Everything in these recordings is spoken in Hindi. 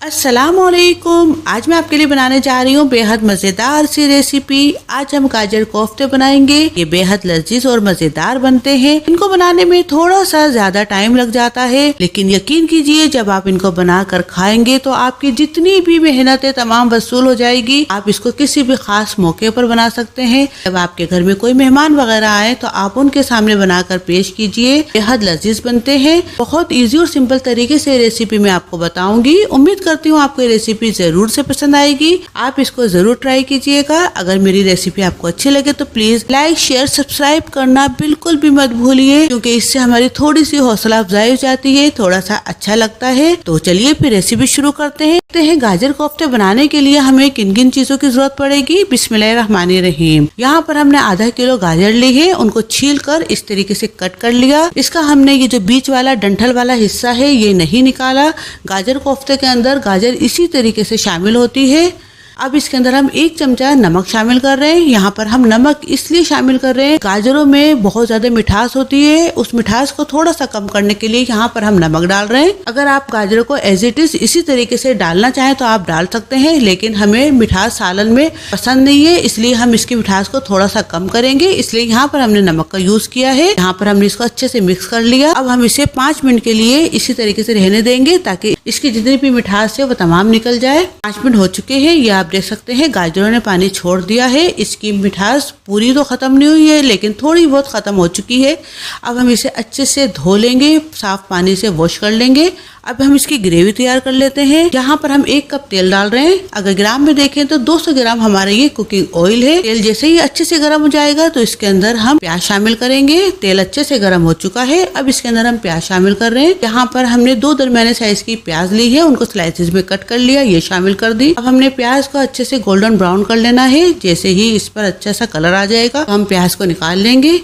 अस्सलामुअलैकुम। आज मैं आपके लिए बनाने जा रही हूँ बेहद मज़ेदार सी रेसिपी। आज हम गाजर कोफ्ते बनाएंगे। ये बेहद लजीज और मज़ेदार बनते हैं। इनको बनाने में थोड़ा सा ज्यादा टाइम लग जाता है, लेकिन यकीन कीजिए जब आप इनको बनाकर खाएंगे तो आपकी जितनी भी मेहनत है तमाम वसूल हो जाएगी। आप इसको किसी भी खास मौके पर बना सकते हैं। जब आपके घर में कोई मेहमान वगैरह आए तो आप उनके सामने बनाकर पेश कीजिए। बेहद लजीज बनते हैं। बहुत ईजी और सिंपल तरीके से रेसिपी मैं आपको बताऊंगी। उम्मीद करती हूँ आपको ये रेसिपी जरूर से पसंद आएगी। आप इसको जरूर ट्राई कीजिएगा। अगर मेरी रेसिपी आपको अच्छी लगे तो प्लीज लाइक शेयर सब्सक्राइब करना बिल्कुल भी मत भूलिए, क्योंकि इससे हमारी थोड़ी सी हौसला अफजाई हो जाती है, थोड़ा सा अच्छा लगता है। तो चलिए फिर रेसिपी शुरू करते हैं। गाजर कोफ्ते बनाने के लिए हमें किन किन चीजों की जरूरत पड़ेगी। बिस्मिल्लाहिर्रहमानिर्रहीम। यहाँ पर हमने आधा किलो गाजर ली है। उनको छील कर इस तरीके से कट कर लिया। इसका हमने ये जो बीच वाला डंठल वाला हिस्सा है ये नहीं निकाला। गाजर कोफ्ते के अंदर गाजर इसी तरीके से शामिल होती है। अब इसके अंदर हम 1 चमचा नमक शामिल कर रहे हैं। यहाँ पर हम नमक इसलिए शामिल कर रहे हैं, गाजरों में बहुत ज्यादा मिठास होती है, उस मिठास को थोड़ा सा कम करने के लिए यहाँ पर हम नमक डाल रहे हैं। अगर आप गाजरों को एज इट इज इसी तरीके से डालना चाहें तो आप डाल सकते हैं, लेकिन हमें मिठास सालन में पसंद नहीं है, इसलिए हम इसकी मिठास को थोड़ा सा कम करेंगे। इसलिए यहाँ पर हमने नमक का यूज किया है। यहाँ पर हमने इसको अच्छे से मिक्स कर लिया। अब हम इसे 5 मिनट के लिए इसी तरीके से रहने देंगे ताकि इसकी जितनी भी मिठास है वो तमाम निकल जाए। 5 मिनट हो चुके हैं। ये आप देख सकते हैं गाजरों ने पानी छोड़ दिया है। इसकी मिठास पूरी तो खत्म नहीं हुई है, लेकिन थोड़ी बहुत खत्म हो चुकी है। अब हम इसे अच्छे से धो लेंगे, साफ पानी से वॉश कर लेंगे। अब हम इसकी ग्रेवी तैयार कर लेते हैं। यहाँ पर हम 1 कप तेल डाल रहे हैं। अगर ग्राम में देखें तो 200 ग्राम हमारा ये कुकिंग ऑयल है। तेल जैसे ही अच्छे से गर्म हो जाएगा तो इसके अंदर हम प्याज शामिल करेंगे। तेल अच्छे से गर्म हो चुका है। अब इसके अंदर हम प्याज शामिल कर रहे हैं। यहाँ पर हमने 2 दरमियाने साइज की प्याज ली है, उनको स्लाइसेस में कट कर लिया, ये शामिल कर दी। अब हमने प्याज को अच्छे से गोल्डन ब्राउन कर लेना है। जैसे ही इस पर अच्छा सा कलर आ जाएगा तो हम प्याज को निकाल लेंगे।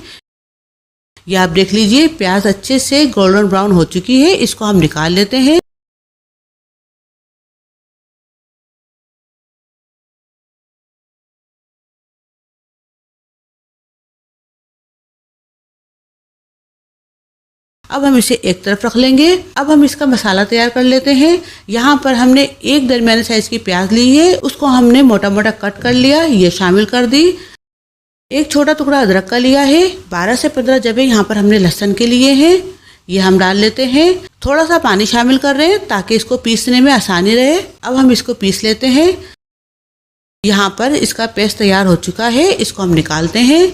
ये आप देख लीजिए प्याज अच्छे से गोल्डन ब्राउन हो चुकी है। इसको हम निकाल लेते हैं। अब हम इसे एक तरफ रख लेंगे। अब हम इसका मसाला तैयार कर लेते हैं। यहाँ पर हमने 1 दरमियाने साइज की प्याज ली है, उसको हमने मोटा मोटा कट कर लिया, ये शामिल कर दी। 1 छोटा टुकड़ा अदरक का लिया है। 12 से 15 जबे यहाँ पर हमने लहसुन के लिए हैं, ये हम डाल लेते हैं। थोड़ा सा पानी शामिल कर रहे हैं ताकि इसको पीसने में आसानी रहे। अब हम इसको पीस लेते हैं। यहाँ पर इसका पेस्ट तैयार हो चुका है, इसको हम निकालते हैं।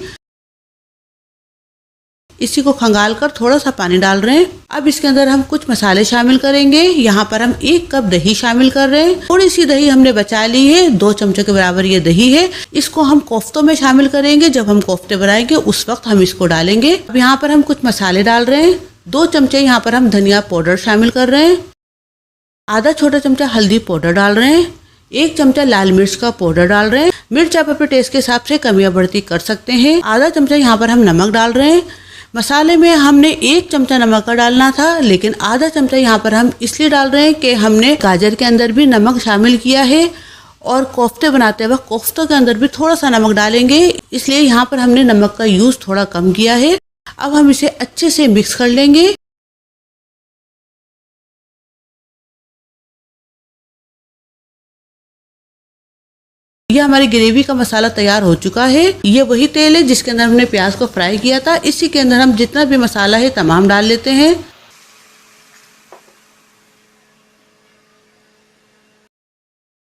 इसी को खंगाल कर थोड़ा सा पानी डाल रहे हैं। अब इसके अंदर हम कुछ मसाले शामिल करेंगे। यहाँ पर हम 1 कप दही शामिल कर रहे हैं। थोड़ी सी दही हमने बचा ली है, 2 चमचों के बराबर ये दही है। इसको हम कोफ्तों में शामिल करेंगे। जब हम कोफ्ते बनाएंगे उस वक्त हम इसको डालेंगे। अब यहाँ पर हम कुछ मसाले डाल रहे हैं। 2 चमचे यहाँ पर हम धनिया पाउडर शामिल कर रहे हैं। आधा छोटा चमचा हल्दी पाउडर डाल रहे हैं। 1 चमचा लाल मिर्च का पाउडर डाल रहे हैं। मिर्च आप अपने टेस्ट के हिसाब से कमी या बढ़ती कर सकते हैं। आधा चमचा यहाँ पर हम नमक डाल रहे हैं। मसाले में हमने 1 चमचा नमक का डालना था, लेकिन आधा चमचा यहाँ पर हम इसलिए डाल रहे हैं कि हमने गाजर के अंदर भी नमक शामिल किया है और कोफ्ते बनाते वक्त कोफ्तों के अंदर भी थोड़ा सा नमक डालेंगे, इसलिए यहाँ पर हमने नमक का यूज थोड़ा कम किया है। अब हम इसे अच्छे से मिक्स कर लेंगे। ये हमारी ग्रेवी का मसाला तैयार हो चुका है। ये वही तेल है जिसके अंदर हमने प्याज को फ्राई किया था। इसी के अंदर हम जितना भी मसाला है तमाम डाल लेते हैं।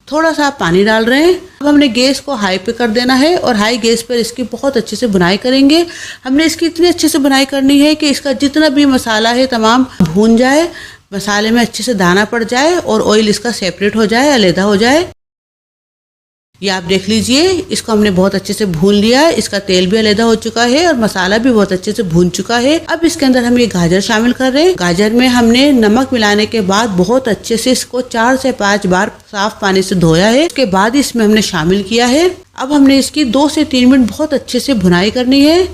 थोड़ा सा पानी डाल रहे हैं। अब हमने गैस को हाई पे कर देना है और हाई गैस पर इसकी बहुत अच्छे से भुनाई करेंगे। हमने इसकी इतनी अच्छे से भुनाई करनी है कि इसका जितना भी मसाला है तमाम भून जाए, मसाले में अच्छे से दाना पड़ जाए और ऑयल इसका सेपरेट हो जाए, अलग हो जाए। ये आप देख लीजिए इसको हमने बहुत अच्छे से भून लिया है। इसका तेल भी अलग हो चुका है और मसाला भी बहुत अच्छे से भून चुका है। अब इसके अंदर हम ये गाजर शामिल कर रहे हैं। गाजर में हमने नमक मिलाने के बाद बहुत अच्छे से इसको 4 से 5 बार साफ पानी से धोया है। उसके बाद इसमें हमने शामिल किया है। अब हमने इसकी 2 से 3 मिनट बहुत अच्छे से भुनाई करनी है।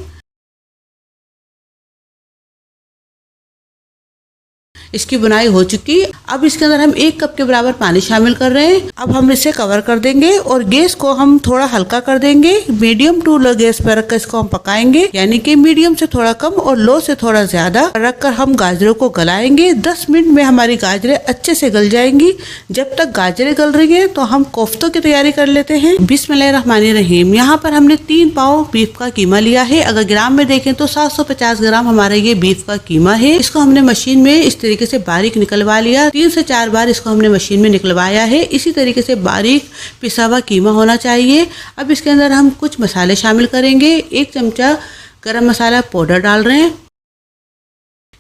इसकी बुनाई हो चुकी। अब इसके अंदर हम 1 कप के बराबर पानी शामिल कर रहे हैं। अब हम इसे कवर कर देंगे और गैस को हम थोड़ा हल्का कर देंगे। मीडियम टू लो गैस पर रखकर इसको हम पकाएंगे, यानी कि मीडियम से थोड़ा कम और लो से थोड़ा ज्यादा रखकर हम गाजरों को गलाएंगे। 10 मिनट में हमारी गाजरें अच्छे से गल जाएंगी। जब तक गाजरें गल रही है तो हम कोफ्तों की तैयारी कर लेते हैं। बिस्मिल्लाहिर्रहमानिर्रहीम। यहाँ पर हमने 3 पाव बीफ का कीमा लिया है। अगर ग्राम में देखें तो 750 ग्राम हमारा ये बीफ का कीमा है। इसको हमने मशीन में इस तरीके से बारीक निकलवा लिया। 3 से 4 बार इसको हमने मशीन में निकलवाया है। इसी तरीके से बारीक पिसा हुआ कीमा होना चाहिए। अब इसके अंदर हम कुछ मसाले शामिल करेंगे। 1 चमचा गरम मसाला पाउडर डाल रहे हैं।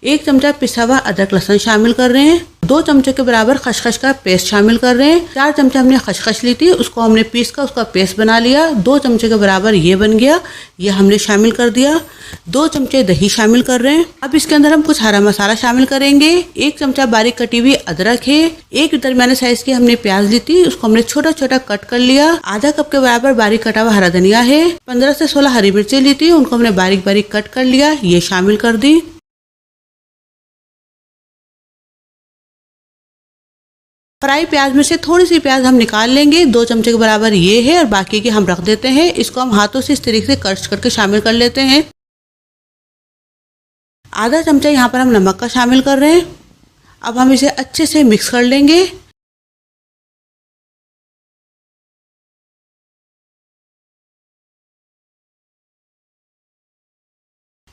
1 चमचा पिसा हुआ अदरक लहसुन शामिल कर रहे हैं। 2 चमचों के बराबर खसखस का पेस्ट शामिल कर रहे हैं। 4 चमचा हमने खसखस ली थी, उसको हमने पीस कर उसका पेस्ट बना लिया। 2 चमचे के बराबर ये बन गया, ये हमने शामिल कर दिया। 2 चमचे दही शामिल कर रहे हैं। अब इसके अंदर हम कुछ हरा मसाला शामिल करेंगे। 1 चमचा बारीक कटी हुई अदरक है। 1 दरमियाने साइज की हमने प्याज ली थी, उसको हमने छोटा छोटा कट कर लिया। आधा कप के बराबर बारीक कटा हुआ हरा धनिया है। 15 से 16 हरी मिर्चें ली थी, उनको हमने बारीक बारीक कट कर लिया, ये शामिल कर दी। फ्राई प्याज में से थोड़ी सी प्याज हम निकाल लेंगे। 2 चमचे के बराबर ये है और बाकी की हम रख देते हैं। इसको हम हाथों से इस तरीके से क्रश करके शामिल कर लेते हैं। आधा चमचा यहाँ पर हम नमक का शामिल कर रहे हैं। अब हम इसे अच्छे से मिक्स कर लेंगे।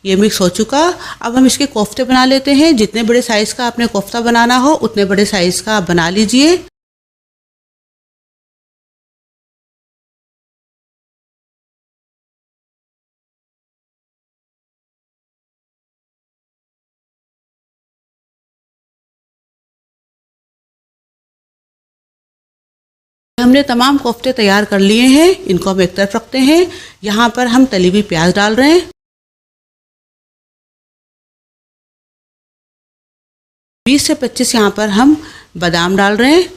ये मिक्स हो चुका। अब हम इसके कोफ्ते बना लेते हैं। जितने बड़े साइज का आपने कोफ्ता बनाना हो उतने बड़े साइज का आप बना लीजिए। हमने तमाम कोफ्ते तैयार कर लिए हैं। इनको हम एक तरफ रखते हैं। यहाँ पर हम तली हुई प्याज डाल रहे हैं। 20 से 25 यहाँ पर हम बादाम डाल रहे हैं।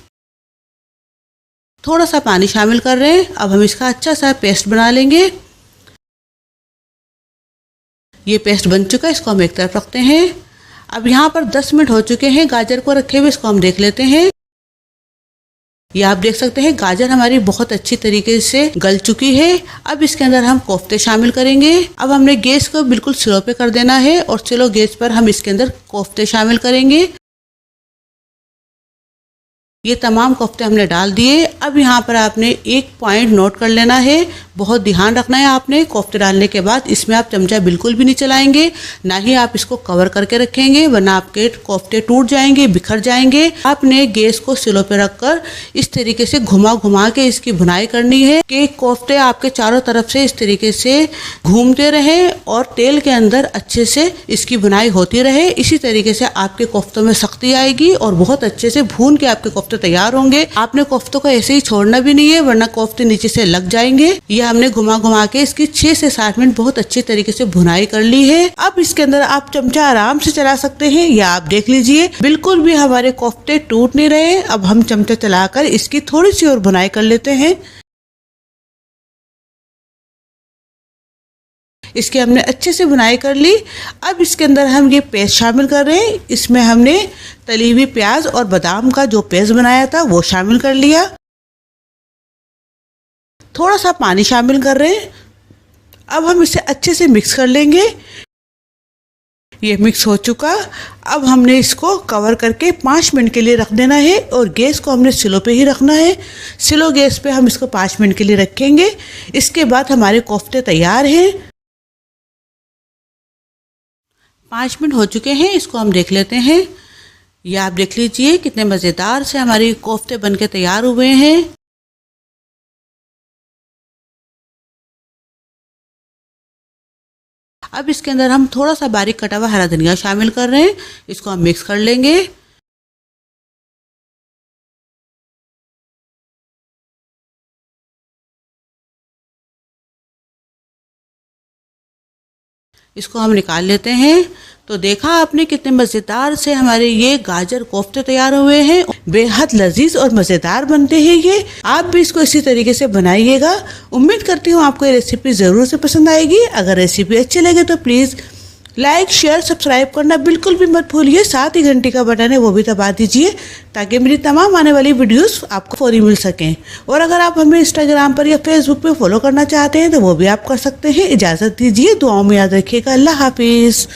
थोड़ा सा पानी शामिल कर रहे हैं। अब हम इसका अच्छा सा पेस्ट बना लेंगे। ये पेस्ट बन चुका है, इसको हम एक तरफ रखते हैं। अब यहाँ पर 10 मिनट हो चुके हैं गाजर को रखे हुए, इसको हम देख लेते हैं। ये आप देख सकते हैं गाजर हमारी बहुत अच्छी तरीके से गल चुकी है। अब इसके अंदर हम कोफ्ते शामिल करेंगे। अब हमने गैस को बिल्कुल स्लो पे कर देना है और स्लो गैस पर हम इसके अंदर कोफ्ते शामिल करेंगे। ये तमाम कोफ्ते हमने डाल दिए। अब यहाँ पर आपने एक पॉइंट नोट कर लेना है, बहुत ध्यान रखना है आपने। कोफ्ते डालने के बाद इसमें आप चमचा बिल्कुल भी नहीं चलाएंगे, ना ही आप इसको कवर करके रखेंगे, वरना आपके कोफ्ते टूट जाएंगे, बिखर जाएंगे। आपने गैस को स्लो पे रखकर इस तरीके से घुमा घुमा के इसकी भुनाई करनी है कि कोफ्ते आपके चारों तरफ से इस तरीके से घूमते रहे और तेल के अंदर अच्छे से इसकी भुनाई होती रहे। इसी तरीके से आपके कोफ्तों में सख्ती आएगी और बहुत अच्छे से भून के आपके कोफ्ते तैयार होंगे। आपने कोफ्तों को ऐसे ही छोड़ना भी नहीं है, वरना कोफ्ते नीचे से लग जाएंगे। ये हमने घुमा घुमा के इसकी 6 से 7 मिनट बहुत अच्छी तरीके से भुनाई कर ली है। अब इसके अंदर आप चमचा आराम से चला सकते हैं, या आप देख लीजिए बिल्कुल भी हमारे कोफ्ते टूट नहीं रहे। अब हम चमचा चलाकर इसकी थोड़ी सी और भुनाई कर लेते हैं। इसके हमने अच्छे से भुनाई कर ली। अब इसके अंदर हम ये पेस्ट शामिल कर रहे हैं। इसमें हमने तली हुई प्याज और बादाम का जो पेस्ट बनाया था वो शामिल कर लिया। थोड़ा सा पानी शामिल कर रहे हैं। अब हम इसे अच्छे से मिक्स कर लेंगे। ये मिक्स हो चुका। अब हमने इसको कवर करके 5 मिनट के लिए रख देना है और गैस को हमने स्लो पे ही रखना है। स्लो गैस पे हम इसको 5 मिनट के लिए रखेंगे। इसके बाद हमारे कोफ्ते तैयार हैं। 5 मिनट हो चुके हैं, इसको हम देख लेते हैं। ये आप देख लीजिए कितने मज़ेदार से हमारे कोफ्ते बनके तैयार हुए हैं। अब इसके अंदर हम थोड़ा सा बारीक कटा हुआ हरा धनिया शामिल कर रहे हैं। इसको हम मिक्स कर लेंगे। इसको हम निकाल लेते हैं। तो देखा आपने कितने मज़ेदार से हमारे ये गाजर कोफ्ते तैयार हुए हैं। बेहद लजीज और मज़ेदार बनते हैं ये। आप भी इसको इसी तरीके से बनाइएगा। उम्मीद करती हूँ आपको ये रेसिपी ज़रूर से पसंद आएगी। अगर रेसिपी अच्छी लगे तो प्लीज़ लाइक शेयर सब्सक्राइब करना बिल्कुल भी मत भूलिए। साथ ही घंटी का बटन है वो भी दबा दीजिए ताकि मेरी तमाम आने वाली वीडियोस आपको फौरी मिल सकें। और अगर आप हमें इंस्टाग्राम पर या फेसबुक पे फॉलो करना चाहते हैं तो वो भी आप कर सकते हैं। इजाज़त दीजिए, दुआओं में याद रखिएगा। अल्लाह हाफिज़।